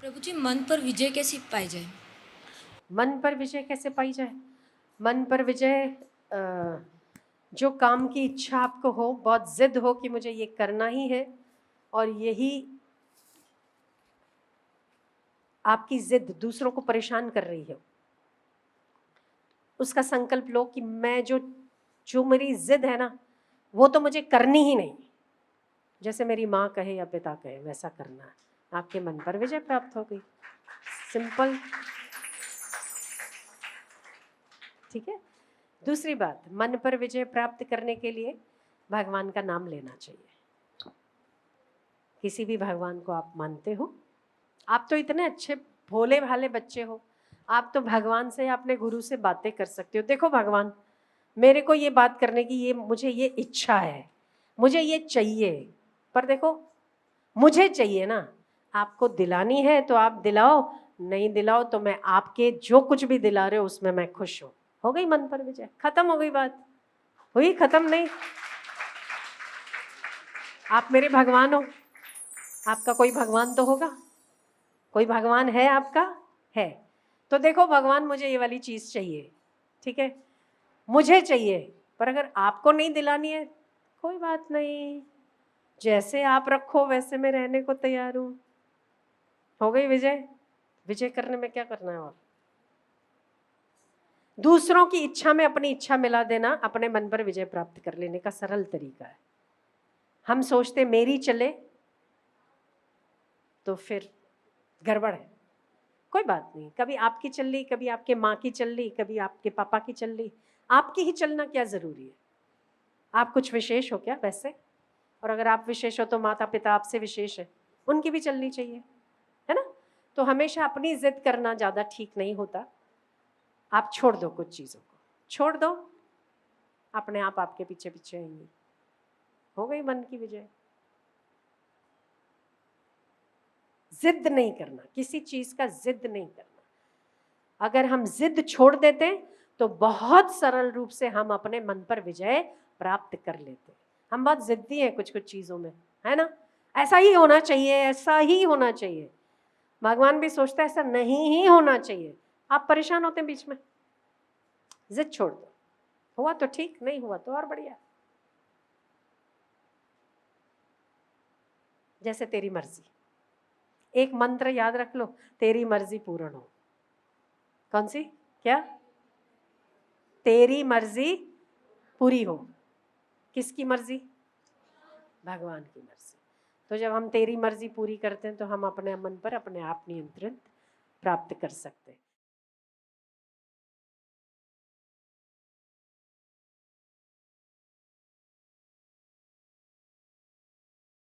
प्रभु जी, मन पर विजय कैसे पाई जाए? मन पर विजय कैसे पाई जाए? मन पर विजय जो काम की इच्छा आपको हो, बहुत जिद हो कि मुझे ये करना ही है, और यही आपकी जिद दूसरों को परेशान कर रही है, उसका संकल्प लो कि मैं जो जो मेरी जिद है ना, वो तो मुझे करनी ही नहीं। जैसे मेरी माँ कहे या पिता कहे वैसा करना है, आपके मन पर विजय प्राप्त हो गई। सिंपल। ठीक है। दूसरी बात, मन पर विजय प्राप्त करने के लिए भगवान का नाम लेना चाहिए। किसी भी भगवान को आप मानते हो, आप तो इतने अच्छे भोले भाले बच्चे हो, आप तो भगवान से, अपने गुरु से बातें कर सकते हो। देखो भगवान, मेरे को ये बात करने की, ये मुझे ये इच्छा है, मुझे ये चाहिए, पर देखो मुझे चाहिए ना, आपको दिलानी है तो आप दिलाओ, नहीं दिलाओ तो मैं आपके जो कुछ भी दिला रहे हो उसमें मैं खुश हूं। हो गई मन पर विजय, खत्म हो गई बात। हुई खत्म? नहीं, आप मेरे भगवान हो। आपका कोई भगवान तो होगा, कोई भगवान है आपका? है। तो देखो भगवान, मुझे ये वाली चीज चाहिए, ठीक है, मुझे चाहिए, पर अगर आपको नहीं दिलानी है, कोई बात नहीं, जैसे आप रखो वैसे मैं रहने को तैयार हूं। हो गई विजय। विजय करने में क्या करना है? और दूसरों की इच्छा में अपनी इच्छा मिला देना अपने मन पर विजय प्राप्त कर लेने का सरल तरीका है। हम सोचते मेरी चले तो फिर गड़बड़ है। कोई बात नहीं, कभी आपकी चल ली, कभी आपके माँ की चल ली, कभी आपके पापा की चल ली, आपकी ही चलना क्या जरूरी है? आप कुछ विशेष हो क्या वैसे? और अगर आप विशेष हो तो माता पिता आपसे विशेष है, उनकी भी चलनी चाहिए, है ना? तो हमेशा अपनी जिद करना ज्यादा ठीक नहीं होता। आप छोड़ दो, कुछ चीजों को छोड़ दो, अपने आप आपके पीछे पीछे आएंगी। हो गई मन की विजय। जिद नहीं करना, किसी चीज का जिद नहीं करना। अगर हम जिद छोड़ देते तो बहुत सरल रूप से हम अपने मन पर विजय प्राप्त कर लेते। हम बहुत जिद्दी हैं कुछ कुछ चीजों में, है ना? ऐसा ही होना चाहिए, ऐसा ही होना चाहिए। भगवान भी सोचता है ऐसा नहीं ही होना चाहिए। आप परेशान होते हैं बीच में, जिद छोड़ दो। हुआ तो ठीक, नहीं हुआ तो और बढ़िया। जैसे तेरी मर्जी, एक मंत्र याद रख लो, तेरी मर्जी पूर्ण हो। कौन सी? क्या? तेरी मर्जी पूरी हो। किसकी मर्जी? भगवान की मर्जी। तो जब हम तेरी मर्जी पूरी करते हैं तो हम अपने मन पर अपने आप नियंत्रण प्राप्त कर सकते हैं।